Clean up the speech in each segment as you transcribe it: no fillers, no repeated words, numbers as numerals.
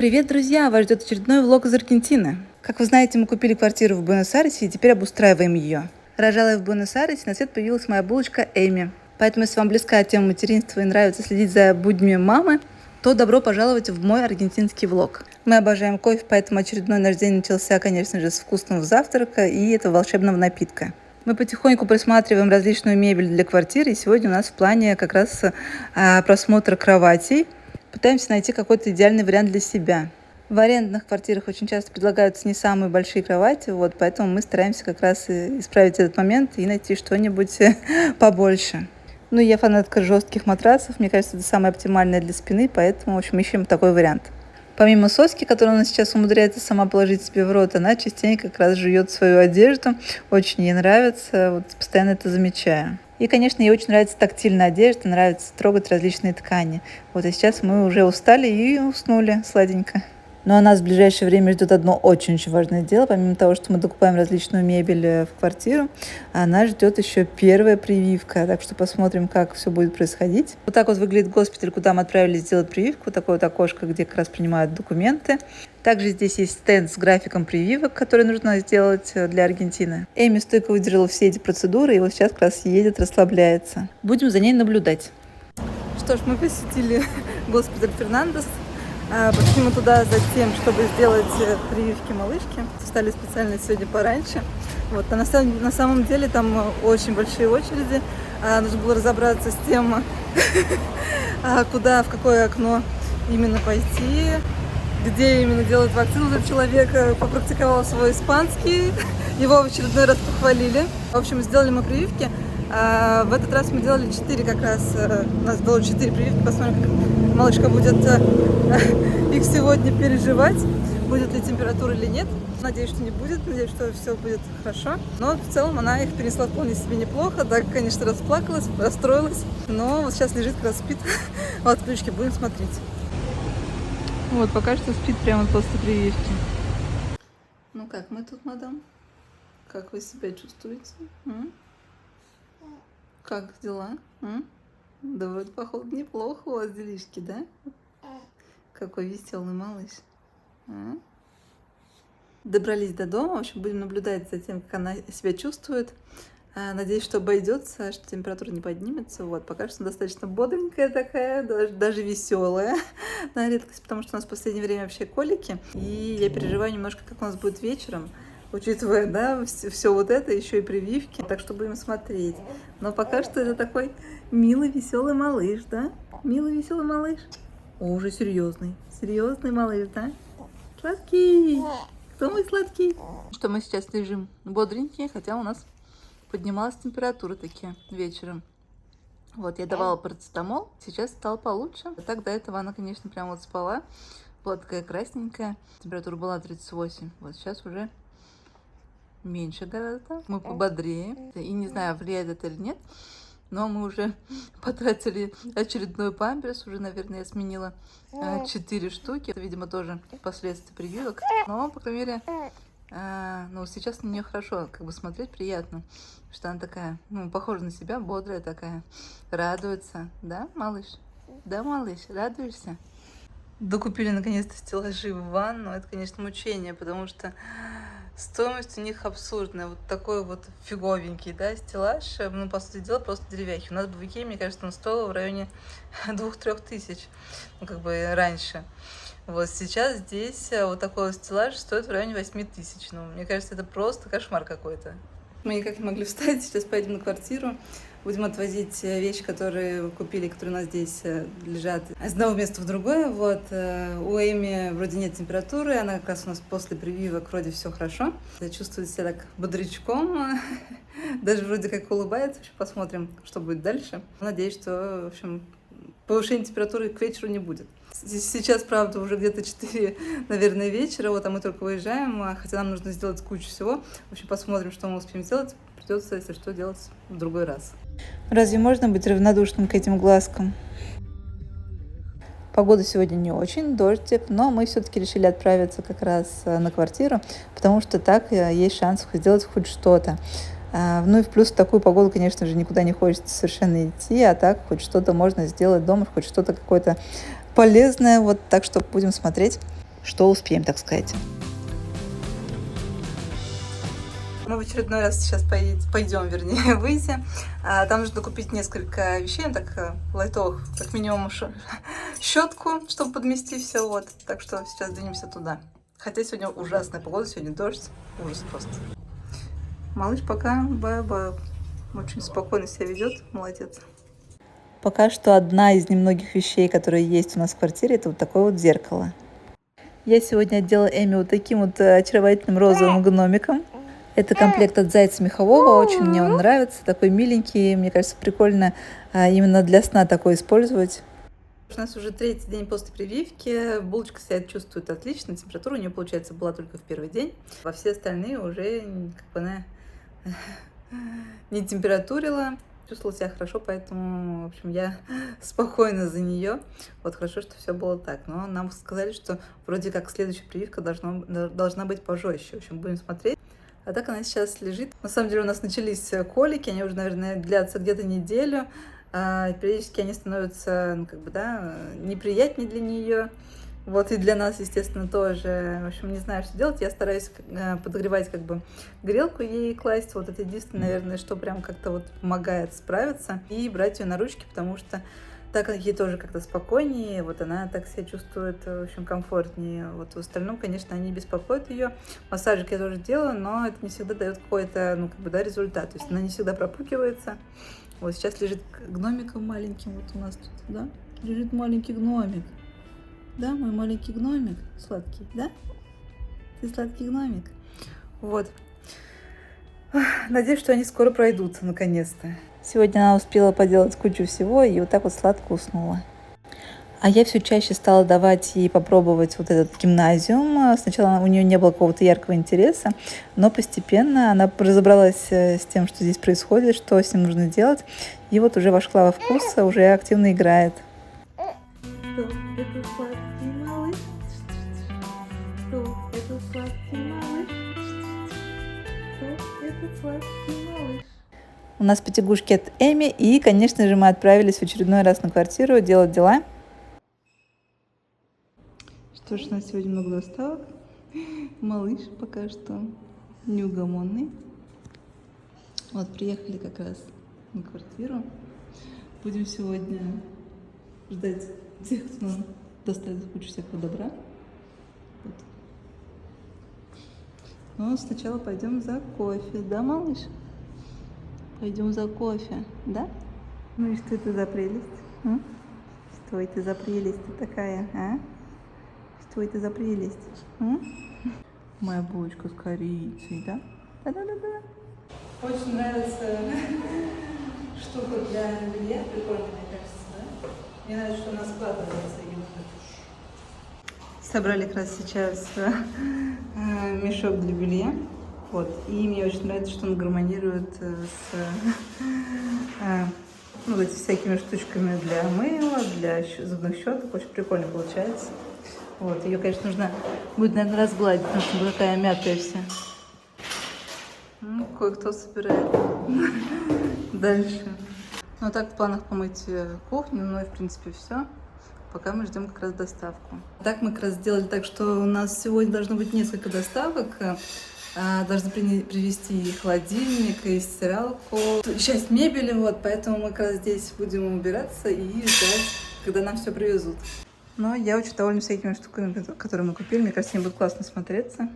Привет, друзья! Вас ждет очередной влог из Аргентины. Как вы знаете, мы купили квартиру в Буэнос-Айресе и теперь обустраиваем ее. Рожала я в Буэнос-Айресе, на свет появилась моя булочка Эми. Поэтому, если вам близка тема материнства и нравится следить за буднями мамы, то добро пожаловать в мой аргентинский влог. Мы обожаем кофе, поэтому очередной наш день начался, конечно же, с вкусного завтрака и этого волшебного напитка. Мы потихоньку присматриваем различную мебель для квартиры, и сегодня у нас в плане как раз просмотр кроватей. Пытаемся найти какой-то идеальный вариант для себя. В арендных квартирах очень часто предлагаются не самые большие кровати, поэтому мы стараемся как раз исправить этот момент и найти что-нибудь побольше. Я фанатка жестких матрасов, мне кажется, это самое оптимальное для спины, поэтому, в общем, ищем такой вариант. Помимо соски, которую она сейчас умудряется сама положить себе в рот, она частенько как раз жует свою одежду, очень ей нравится, постоянно это замечаю. И, конечно, ей очень нравится тактильная одежда, нравится трогать различные ткани. И сейчас мы уже устали и уснули сладенько. Но нас в ближайшее время ждет одно очень-очень важное дело. Помимо того, что мы докупаем различную мебель в квартиру, нас ждет еще первая прививка. Так что посмотрим, как все будет происходить. Вот так выглядит госпиталь, куда мы отправились сделать прививку. Такое окошко, где как раз принимают документы. Также здесь есть стенд с графиком прививок, который нужно сделать для Аргентины. Эми стойко выдержала все эти процедуры и сейчас как раз едет, расслабляется. Будем за ней наблюдать. Что ж, мы посетили госпиталь Фернандес. Пошли мы туда за тем, чтобы сделать прививки малышки. Встали специально сегодня пораньше. А на самом деле там очень большие очереди. Нужно было разобраться с тем, куда, в какое окно именно пойти, где именно делать вакцину для человека. Попрактиковал свой испанский, его в очередной раз похвалили. В общем, сделали мы прививки. В этот раз мы делали 4 как раз, у нас было 4 прививки, посмотрим, как малышка будет их сегодня переживать, будет ли температура или нет. Надеюсь, что не будет, надеюсь, что все будет хорошо. Но в целом она их перенесла вполне себе неплохо, так, конечно, расплакалась, расстроилась, но сейчас лежит, как раз спит в отключке, будем смотреть. Пока что спит прямо после прививки. Ну как мы тут, мадам? Как вы себя чувствуете? Как дела? Да вроде, походу, неплохо у вас делишки, да? Какой веселый малыш. Добрались до дома, в общем, будем наблюдать за тем, как она себя чувствует. Надеюсь, что обойдется, что температура не поднимется. Пока что достаточно бодренькая такая, даже веселая на редкость, потому что у нас в последнее время вообще колики. И я переживаю немножко, как у нас будет вечером, учитывая, все это, еще и прививки. Так что будем смотреть. Но пока что это такой милый, веселый малыш, да? Милый, веселый малыш. Уже серьезный. Серьезный малыш, да? Сладкий. Кто мой сладкий? Что мы сейчас лежим бодренькие, хотя у нас поднималась температура такие вечером. Я давала парацетамол, сейчас стало получше. Так до этого она, конечно, прям спала. Была такая красненькая. Температура была 38. Сейчас уже меньше гораздо. Мы пободрее. И не знаю, влияет это или нет. Но мы уже потратили очередной памперс. Уже, наверное, я сменила 4 штуки. Это, видимо, тоже последствия прививок. Но, по крайней мере, сейчас на нее хорошо смотреть приятно. Что она такая, похожа на себя, бодрая такая. Радуется. Да, малыш? Да, малыш, радуешься? Докупили, наконец-то, стеллажи в ванну. Это, конечно, мучение, потому что стоимость у них абсурдная. Такой фиговенький, стеллаж. По сути дела, просто деревяхи. У нас в Икее, мне кажется, он стоил в районе 2-3 тысяч. Раньше. Сейчас здесь такой стеллаж стоит в районе 8 тысяч. Мне кажется, это просто кошмар какой-то. Мы никак не могли встать. Сейчас поедем на квартиру. Будем отвозить вещи, которые купили, которые у нас здесь лежат из одного места в другое. У Эми вроде нет температуры, она как раз у нас после прививок вроде все хорошо. Чувствует себя так бодрячком, даже вроде как улыбается. В общем, посмотрим, что будет дальше. Надеюсь, что, в общем, повышения температуры к вечеру не будет. Сейчас, правда, уже где-то 4, наверное, вечера, а мы только выезжаем, хотя нам нужно сделать кучу всего. В общем, посмотрим, что мы успеем сделать. Придется, если что, делать в другой раз. Разве можно быть равнодушным к этим глазкам? Погода сегодня не очень, дождик, но мы все-таки решили отправиться как раз на квартиру, потому что так есть шанс сделать хоть что-то. И в плюс в такую погоду, конечно же, никуда не хочется совершенно идти, а так хоть что-то можно сделать дома, хоть что-то какое-то полезное. Так что будем смотреть. что успеем, так сказать. Мы в очередной раз сейчас пойдем, вернее, выйти. Там нужно купить несколько вещей, так лайтовых, как минимум щетку, чтобы подмести все. Вот. Так что сейчас двинемся туда. Хотя сегодня ужасная погода, сегодня дождь. Ужас просто. Малыш пока очень спокойно себя ведет, молодец. Пока что одна из немногих вещей, которые есть у нас в квартире, это вот такое вот зеркало. Я сегодня отделала Эми вот таким вот очаровательным розовым гномиком. Это комплект от Зайца Мехового, очень мне он нравится, такой миленький, мне кажется, прикольно именно для сна такой использовать. У нас уже 3-й день после прививки, булочка себя чувствует отлично, температура у нее, получается, была только в первый день, во все остальные уже как бы она не температурила, чувствовала себя хорошо, поэтому, в общем, я спокойна за нее. Вот хорошо, что все было так, но нам сказали, что вроде как следующая прививка должна быть пожестче, в общем, будем смотреть. А так она сейчас лежит. На самом деле у нас начались колики, они уже, наверное, длятся где-то неделю. Периодически они становятся, ну, как бы, да, неприятнее для нее. Вот и для нас, естественно, тоже. В общем, не знаю, что делать. Я стараюсь подогревать, как бы, грелку ей класть. Вот это единственное, наверное, что прям как-то вот помогает справиться. И брать ее на ручки, потому что так как ей тоже как-то спокойнее, вот она так себя чувствует, в общем, комфортнее. Вот в остальном, конечно, они беспокоят ее. Массажик я тоже делаю, но это не всегда дает какой-то, ну, как бы, да, результат. То есть она не всегда пропукивается. Вот сейчас лежит гномиком маленьким, вот у нас тут, да, лежит маленький гномик. Да, мой маленький гномик, сладкий, да? Ты сладкий гномик. Вот. Надеюсь, что они скоро пройдутся, наконец-то. Сегодня она успела поделать кучу всего и вот так вот сладко уснула. А я все чаще стала давать ей попробовать вот этот гимназиум. Сначала у нее не было какого-то яркого интереса, но постепенно она разобралась с тем, что здесь происходит, что с ним нужно делать. И вот уже вошла во вкус, уже активно играет. Кто это сладкий малыш? Кто это сладкий малыш? Кто это сладкий малыш? У нас потягушки от Эми, и, конечно же, мы отправились в очередной раз на квартиру делать дела. Что ж, у нас сегодня много доставок. Малыш пока что неугомонный. Вот, приехали как раз на квартиру. Будем сегодня ждать тех, кто нам доставит кучу всякого добра. Вот. Но сначала пойдем за кофе, да, малыш? Пойдем за кофе, да? Ну и что это за прелесть? А? Что это за прелесть такая, а? Что это за прелесть? А? Моя булочка с корицей, да? Да-да-да-да. Очень нравится штука для белья, прикольная, мне кажется, да? Мне нравится, что она складывается. Собрали как раз сейчас мешок для белья. Вот. И мне очень нравится, что он гармонирует с ну, вот этими всякими штучками для мыла, для зубных щеток. Очень прикольно получается. Вот. Ее, конечно, нужно будет, наверное, разгладить, потому что она такая мягкая вся. Ну, кое-кто собирает. Дальше. Ну, а так в планах помыть кухню, ну и, в принципе, все. Пока мы ждем как раз доставку. Так мы как раз сделали так, что у нас сегодня должно быть несколько доставок. Должны привезти и холодильник, и стиралку, часть мебели, вот, поэтому мы как раз здесь будем убираться и ждать, когда нам все привезут. Но я очень довольна всякими штуками, которые мы купили, мне кажется, они будут классно смотреться.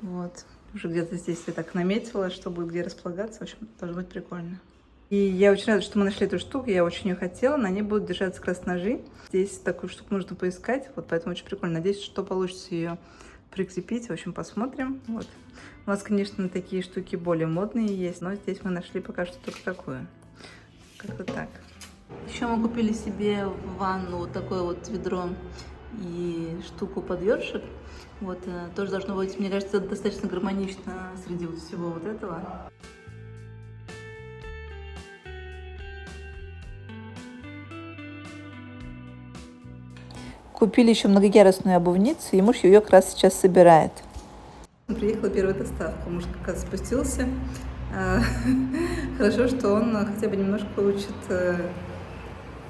Вот, уже где-то здесь я так наметила, что будет где располагаться, в общем, должно быть прикольно. И я очень рада, что мы нашли эту штуку, я очень ее хотела, на ней будут держаться как раз ножи. Здесь такую штуку нужно поискать, вот, поэтому очень прикольно. Надеюсь, что получится ее прикрепить, в общем, посмотрим. Вот. У нас, конечно, такие штуки более модные есть, но здесь мы нашли пока что только такую. Как-то так. Еще мы купили себе в ванну вот такое вот ведро и штуку под ёршик. Вот, тоже должно быть, мне кажется, достаточно гармонично среди вот всего вот этого. Купили еще многоярусную обувницу, и муж ее как раз сейчас собирает. Приехала первая доставка, муж как раз спустился. Хорошо, что он хотя бы немножко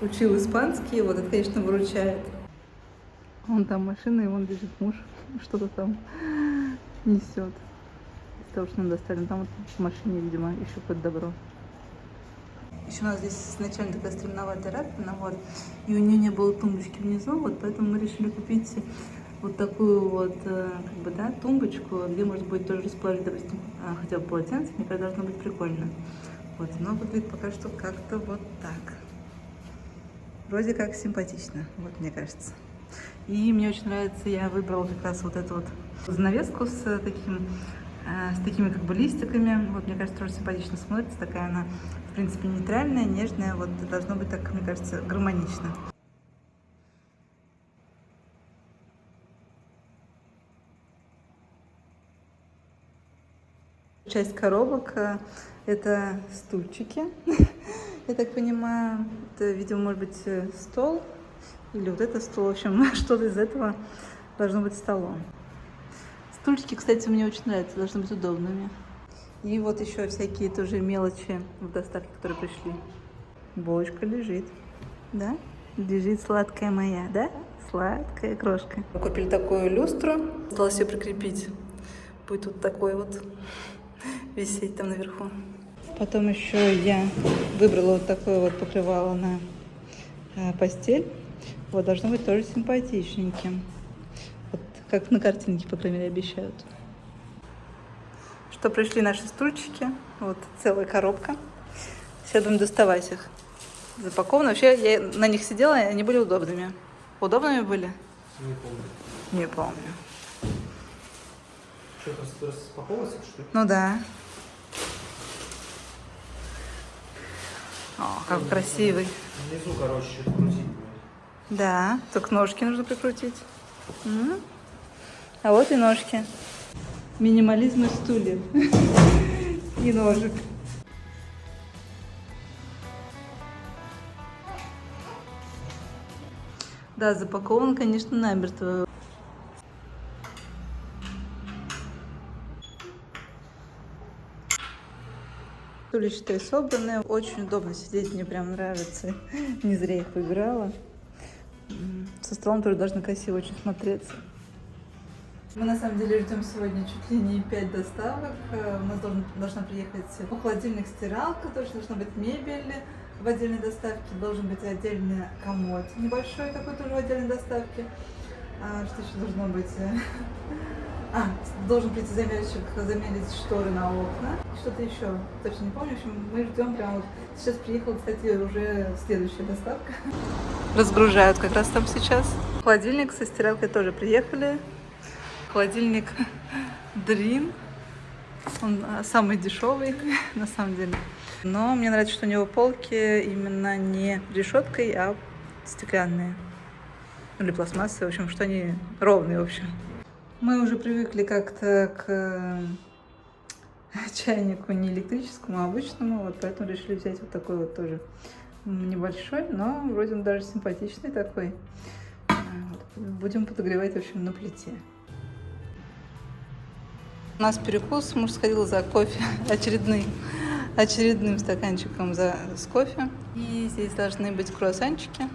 учил испанский, вот это, конечно, выручает. Вон там машина, и вон бежит муж, что-то там несет. Из того, что нам достали. Там вот в машине, видимо, еще под добро. Еще у нас здесь изначально такая стремноватая раковина, вот, и у нее не было тумбочки внизу, вот, поэтому мы решили купить вот такую вот, как бы, да, тумбочку, где можно будет тоже расположить, допустим, хотя бы полотенце, мне кажется, должно быть прикольно. Вот, но выглядит пока что как-то вот так. Вроде как симпатично, вот, мне кажется. И мне очень нравится, я выбрала как раз вот эту вот занавеску с такими как бы листиками. Вот, мне кажется, тоже симпатично смотрится. Такая она, в принципе, нейтральная, нежная. Вот, должно быть так, мне кажется, гармонично. Часть коробок это стульчики. Я так понимаю, это, видимо, может быть стол. Или вот это стол. В общем, что-то из этого должно быть столом. Стульчики, кстати, мне очень нравятся, должны быть удобными. И вот еще всякие тоже мелочи в доставке, которые пришли. Булочка лежит, да? Лежит сладкая моя, да? Сладкая крошка. Мы купили такую люстру, осталось ее прикрепить. Будет вот такой вот висеть там наверху. Потом еще я выбрала вот такое вот покрывало на постель. Вот, должно быть тоже симпатичненьким. Вот, как на картинке, по крайней мере, обещают. Что пришли наши стульчики. Вот целая коробка. Сейчас будем доставать их. Запакованы. Вообще, я на них сидела, и они были удобными. Удобными были? Не помню. Не помню. Что-то распаковывается, что ли? Ну да. О, как красивый. Внизу, короче, что-то крутить. Да, только ножки нужно прикрутить. А вот и ножки. Минимализм из стульев. И ножек. Да, запакован, конечно, намертво. Стулья, считай, собранные. Очень удобно сидеть, мне прям нравится. Не зря их выбирала. Со столом тоже должно красиво очень смотреться. Мы на самом деле ждем сегодня чуть ли не 5 доставок. У нас должна приехать холодильник, стиралка, тоже должна быть мебель в отдельной доставке, должен быть отдельный комод небольшой такой тоже в отдельной доставке. Что еще должно быть? Должен прийти замерщик, замерить шторы на окна. Что-то еще, точно не помню. В общем, мы ждем прямо вот. Сейчас приехала, кстати, уже следующая доставка. Разгружают как раз там сейчас. Холодильник со стиралкой тоже приехали. Холодильник Dream. Он самый дешевый, на самом деле. Но мне нравится, что у него полки именно не решеткой, а стеклянные. Или пластмассовые, в общем, что они ровные, в общем. Мы уже привыкли как-то к чайнику не электрическому, а обычному, вот поэтому решили взять вот такой вот тоже небольшой, но вроде он даже симпатичный такой. Вот. Будем подогревать, в общем, на плите. У нас перекус, муж сходил за кофе очередным стаканчиком с кофе. И здесь должны быть круассанчики,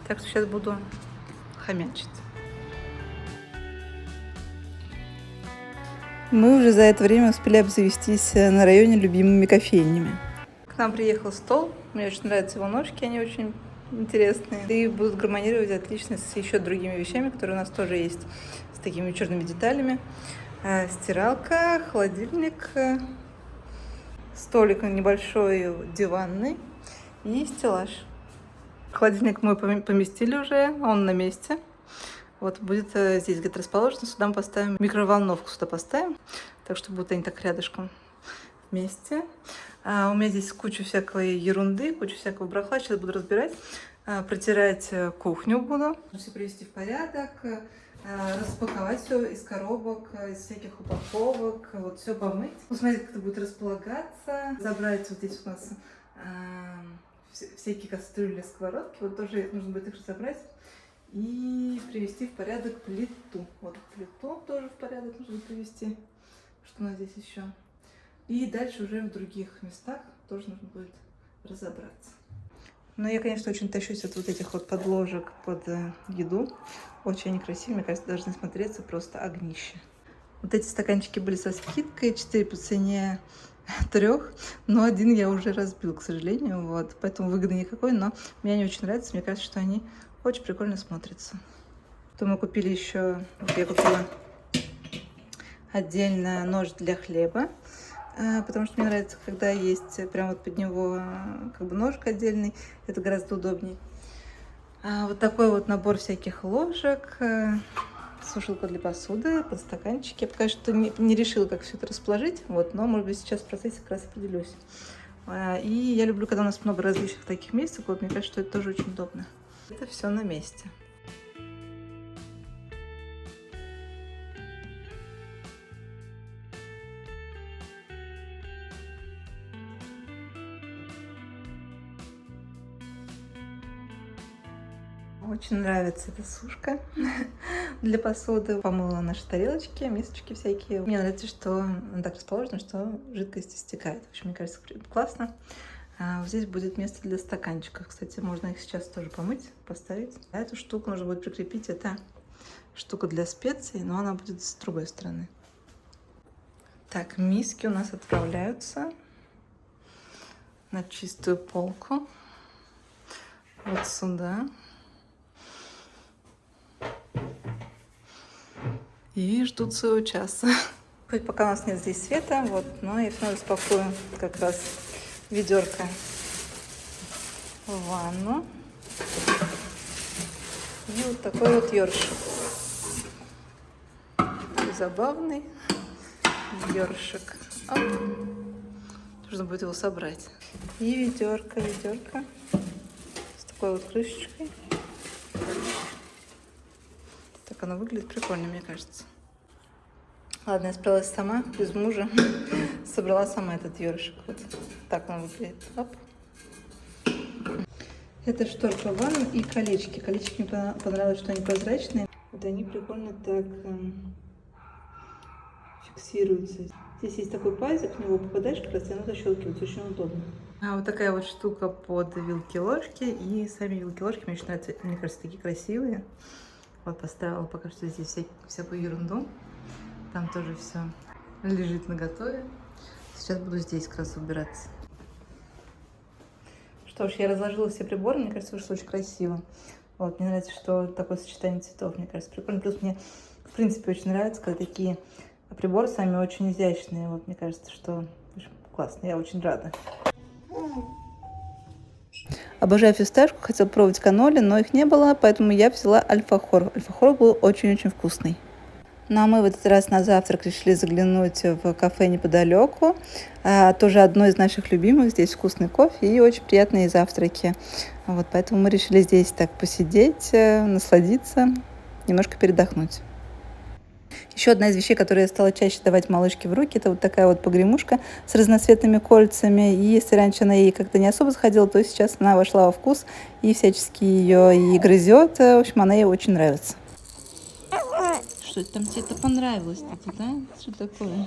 так что сейчас буду хомячить. Мы уже за это время успели обзавестись на районе любимыми кофейнями. К нам приехал стол. Мне очень нравятся его ножки, они очень интересные. И будут гармонировать отлично с еще другими вещами, которые у нас тоже есть, с такими черными деталями. Стиралка, холодильник, столик небольшой диванный и стеллаж. Холодильник мы поместили уже, он на месте. Вот будет здесь где-то расположено, сюда мы поставим микроволновку, сюда поставим, так что будут они так рядышком вместе. У меня здесь куча всякой ерунды, куча всякого барахла, сейчас буду разбирать, протирать кухню буду. Все привести в порядок, распаковать все из коробок, из всяких упаковок, вот все помыть, посмотреть, как это будет располагаться, забрать вот здесь у нас всякие кастрюли, сковородки, вот тоже нужно будет их разобрать. И привести в порядок плиту. Вот плиту тоже в порядок нужно привести. Что у нас здесь еще? И дальше уже в других местах тоже нужно будет разобраться. Но я, конечно, очень тащусь от вот этих вот подложек под еду. Очень они красивые, мне кажется, должны смотреться просто огнище. Вот эти стаканчики были со скидкой, 4 по цене 3, но один я уже разбил, к сожалению, вот, поэтому выгоды никакой, но мне они очень нравятся, мне кажется, что они очень прикольно смотрятся. Потом мы купили еще, вот я купила отдельно нож для хлеба, потому что мне нравится, когда есть прям вот под него как бы ножик отдельный, это гораздо удобнее. Вот такой вот набор всяких ложек, сушилка для посуды, подстаканчики. Я пока что не решила, как все это расположить, вот, но, может быть, сейчас в процессе как раз определюсь. И я люблю, когда у нас много различных таких мест, вот, мне кажется, что это тоже очень удобно. Это все на месте. Очень нравится эта сушка для посуды. Помыла наши тарелочки, мисочки всякие. Мне нравится, что она так расположена, что жидкость стекает. В общем, мне кажется, классно. Вот здесь будет место для стаканчиков. Кстати, можно их сейчас тоже помыть, поставить. А эту штуку нужно будет прикрепить. Это штука для специй, но она будет с другой стороны. Так, миски у нас отправляются на чистую полку. Вот сюда. И ждут своего часа. Хоть пока у нас нет здесь света, вот, но я все равно распакую как раз ведерко в ванну. И вот такой вот ёршик. Забавный ёршик. Оп. Нужно будет его собрать. И ведерко с такой вот крышечкой. Так оно выглядит прикольно, мне кажется. Ладно, я справилась сама, без мужа. Собрала сама этот ёршик. Вот так он выглядит. Оп. Это шторка в ванну и колечки. Колечки мне понравилось, что они прозрачные. Вот они прикольно так фиксируются. Здесь есть такой пазик, в него попадаешь, как раз и оно защелкивается, очень удобно. Вот такая вот штука под вилки-ложки. И сами вилки-ложки мне очень нравятся, мне кажется, такие красивые. Вот поставила пока что здесь всякую ерунду. Там тоже все лежит наготове. Сейчас буду здесь как раз убираться. Что ж, я разложила все приборы, мне кажется, вышло очень красиво. Вот, мне нравится, что такое сочетание цветов, мне кажется, прикольно. Плюс мне, в принципе, очень нравится, когда такие приборы сами очень изящные. Вот, мне кажется, что классно, я очень рада. Обожаю фисташку, хотела пробовать каноли, но их не было, поэтому я взяла альфахор. Альфахор был очень-очень вкусный. Ну а мы в этот раз на завтрак решили заглянуть в кафе неподалеку. Тоже одно из наших любимых. Здесь вкусный кофе и очень приятные завтраки. Вот, поэтому мы решили здесь так посидеть, насладиться, немножко передохнуть. Еще одна из вещей, которые я стала чаще давать малышке в руки, это вот такая вот погремушка с разноцветными кольцами. И если раньше она ей как-то не особо заходила, то сейчас она вошла во вкус и всячески ее и грызет. В общем, она ей очень нравится. Что там тебе это понравилось, да? Что такое?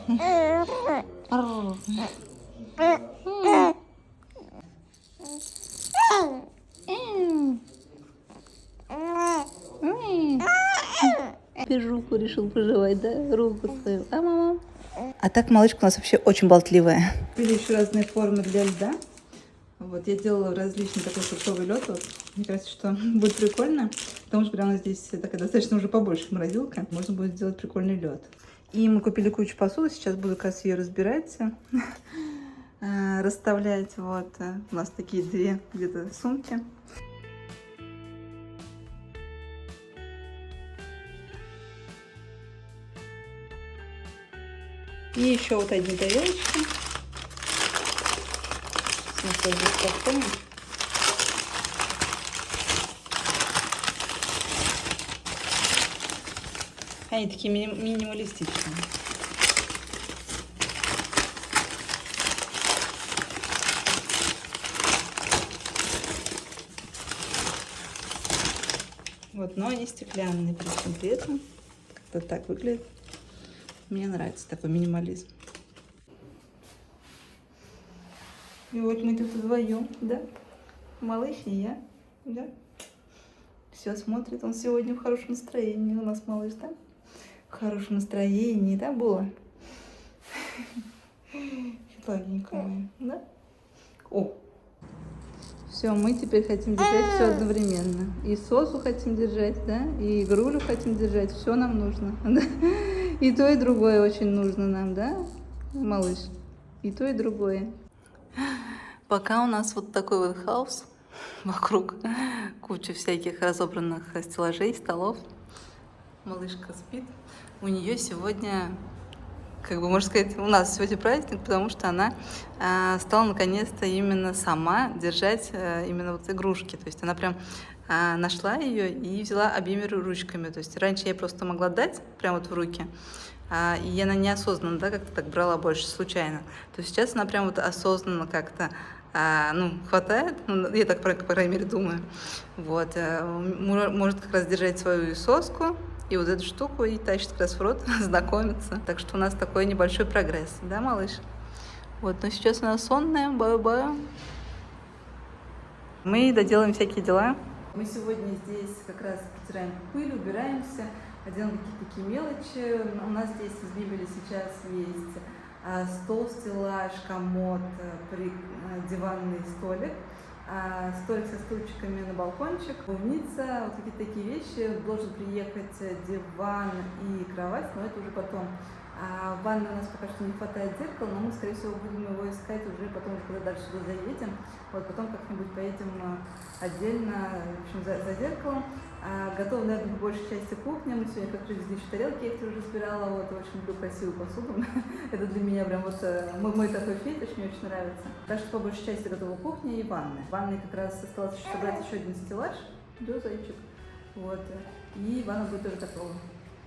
Теперь руку решил пожевать, да? Руку свою. Мама. А так малышка у нас вообще очень болтливая. Купили еще разные формы для льда. Вот, я делала различный такой фруктовый лед. Вот. Мне кажется, что будет прикольно. Потому что прямо здесь такая достаточно уже побольше морозилка. Можно будет сделать прикольный лед. И мы купили кучу посуды. Сейчас буду как раз ее разбирать, расставлять. Вот. У нас такие две где-то сумки. И еще вот одни тарелочки. Они такие минималистичные. Вот, но они стеклянные при этом. Как-то так выглядит. Мне нравится такой минимализм. И вот мы тут вдвоем, да? Малыш и я, да? Все смотрит, он сегодня в хорошем настроении. У нас малыш, да? В хорошем настроении, да, было? Сладенькая, да? О! Все, мы теперь хотим держать все одновременно. И сосу хотим держать, да? И игрулю хотим держать. Все нам нужно. Да? И то, и другое очень нужно нам, да, малыш? И то, и другое. Пока у нас вот такой вот хаос. Вокруг куча всяких разобранных стеллажей, столов. Малышка спит. У нее сегодня, как бы можно сказать, у нас сегодня праздник, потому что она стала наконец-то именно сама держать именно вот игрушки. То есть она прям нашла ее и взяла обеими ручками. То есть раньше я ей просто могла дать прямо вот в руки, и она неосознанно, да, как-то так брала больше случайно. То есть сейчас она прям вот осознанно как-то хватает, ну, я так, по крайней мере, думаю, вот, может как раз держать свою соску и вот эту штуку и тащит как раз в рот, знакомиться. Так что у нас такой небольшой прогресс, да, малыш? Вот, но сейчас она сонная, баю-баю. Мы доделаем всякие дела. Мы сегодня здесь как раз протираем пыль, убираемся, делаем какие-то такие мелочи. У нас здесь из мебели сейчас есть стол, стеллаж, комод, диванный столик, столик со стульчиками на балкончик, клубница, вот какие-то такие вещи. Должен приехать диван и кровать, но это уже потом. В ванной у нас пока что не хватает зеркала, но мы, скорее всего, будем его искать уже потом, когда дальше туда заедем. Вот потом как-нибудь поедем отдельно, в общем, за зеркалом. Готова, наверное, по большей части кухня. Мы сегодня как привезли еще тарелки, я их уже собирала. Вот, очень люблю красивую посуду. Это для меня прям вот мой такой фетиш, мне очень нравится. Так что по большей части готова кухня и ванная. В ванной как раз осталось еще собрать еще один стеллаж. Да, зайчик. Вот. И ванна будет тоже готова.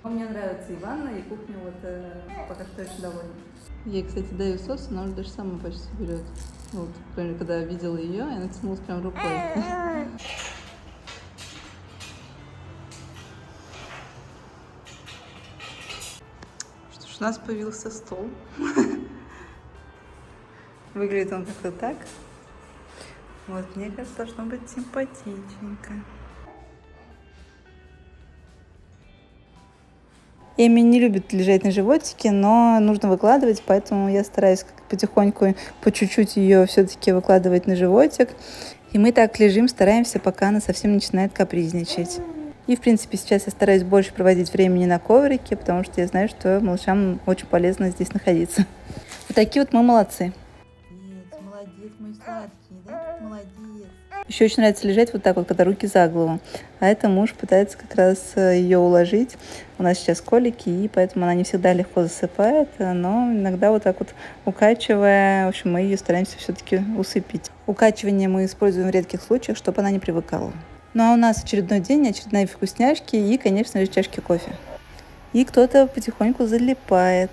Мне нравится и ванна, и кухня, вот пока что очень довольна. Я, кстати, даю сос, но она даже сама почти берет. Вот, например, когда я видела ее, я натянулась прям рукой. Что ж, у нас появился стол. Выглядит он как-то так. Вот, мне кажется, должно быть симпатичненько. Эми не любит лежать на животике, но нужно выкладывать, поэтому я стараюсь потихоньку, по чуть-чуть ее все-таки выкладывать на животик. И мы так лежим, стараемся, пока она совсем начинает капризничать. И, в принципе, сейчас я стараюсь больше проводить времени на коврике, потому что я знаю, что малышам очень полезно здесь находиться. Вот такие вот мы молодцы. Молодец, мой сладкий, да? Молодец. Еще очень нравится лежать вот так вот, когда руки за голову. А это муж пытается как раз ее уложить. У нас сейчас колики, и поэтому она не всегда легко засыпает, но иногда вот так вот укачивая, в общем, мы ее стараемся все-таки усыпить. Укачивание мы используем в редких случаях, чтобы она не привыкала. Ну а у нас очередной день, очередные вкусняшки и, конечно же, чашки кофе. И кто-то потихоньку залипает.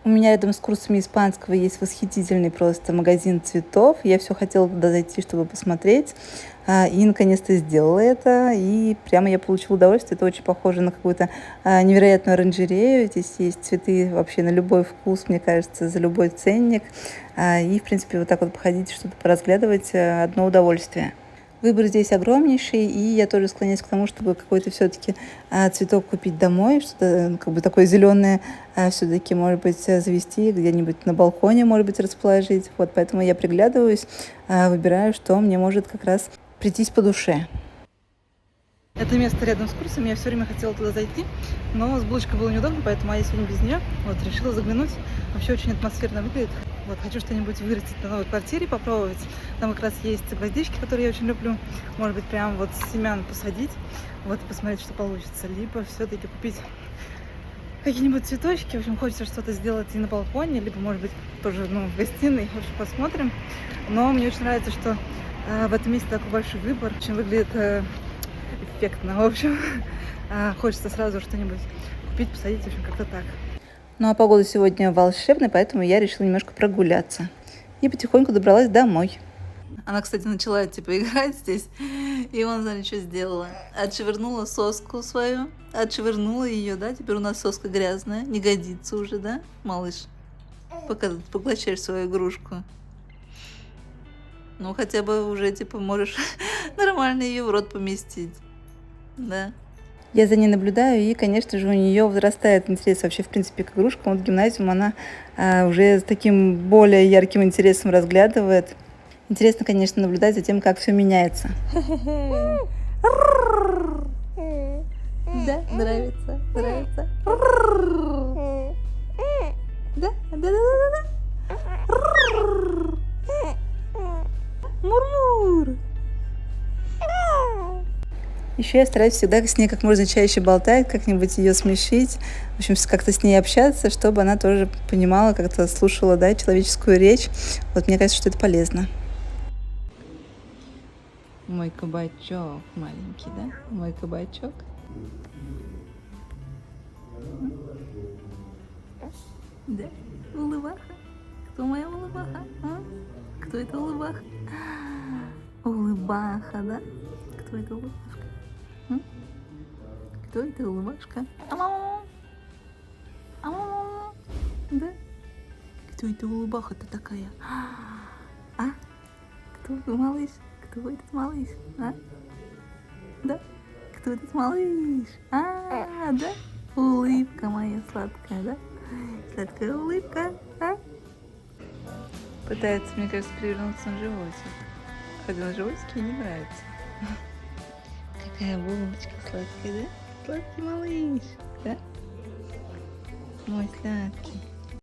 У меня рядом с курсами испанского есть восхитительный просто магазин цветов. Я все хотела туда зайти, чтобы посмотреть. И наконец-то сделала это. И прямо я получила удовольствие. Это очень похоже на какую-то невероятную оранжерею. Здесь есть цветы вообще на любой вкус, мне кажется, за любой ценник. И, в принципе, вот так вот походить, что-то поразглядывать, одно удовольствие. Выбор здесь огромнейший, и я тоже склоняюсь к тому, чтобы какой-то все-таки цветок купить домой, что-то как бы такое зеленое все-таки, может быть, завести где-нибудь на балконе, может быть, расположить. Вот, поэтому я приглядываюсь, выбираю, что мне может как раз прийтись по душе. Это место рядом с курсом, я все время хотела туда зайти, но с булочкой было неудобно, поэтому я сегодня без нее. Вот, решила заглянуть. Вообще очень атмосферно выглядит. Вот, хочу что-нибудь вырастить на новой квартире, попробовать. Там как раз есть гвоздички, которые я очень люблю. Может быть, прям вот с семян посадить, вот, посмотреть, что получится. Либо все-таки купить какие-нибудь цветочки. В общем, хочется что-то сделать и на балконе, либо, может быть, тоже в гостиной. В общем, посмотрим. Но мне очень нравится, что в этом месте такой большой выбор. Очень выглядит эффектно. В общем, хочется сразу что-нибудь купить, посадить. В общем, как-то так. Ну а погода сегодня волшебная, поэтому я решила немножко прогуляться. И потихоньку добралась домой. Она, кстати, начала типа играть здесь. И он, смотри, что сделала. Отшвырнула соску свою. Отшвырнула ее, да? Теперь у нас соска грязная. Не годится уже, да, малыш? пока ты поглощаешь свою игрушку. Ну, хотя бы уже, типа, можешь нормально ее в рот поместить. Да. Я за ней наблюдаю, и, конечно же, у нее возрастает интерес вообще, в принципе, к игрушкам. Вот гимназиум она уже с таким более ярким интересом разглядывает. Интересно, конечно, наблюдать за тем, как все меняется. Да, нравится, нравится. Да, да, да, да, да. Мур-мур. Еще я стараюсь всегда с ней как можно чаще болтать, как-нибудь ее смешить, в общем, как-то с ней общаться, чтобы она тоже понимала, как-то слушала, да, человеческую речь. Вот мне кажется, что это полезно. Мой кабачок маленький, да? Мой кабачок. Да, улыбаха. Кто моя улыбаха? А? Кто это улыбаха? Улыбаха, да? Кто это улыбашка? Кто это улыбашка? Да? Кто это улыбаха-то такая? А? Кто это малыш? Кто этот малыш? А? Да? Кто этот малыш? Да? Улыбка моя сладкая, да? Сладкая улыбка, а? Пытается, мне кажется, перевернуться на животик. Хотя на животике не нравится. Какая булочка сладкая, да? Сладкий малыш, да? Мой сладкий.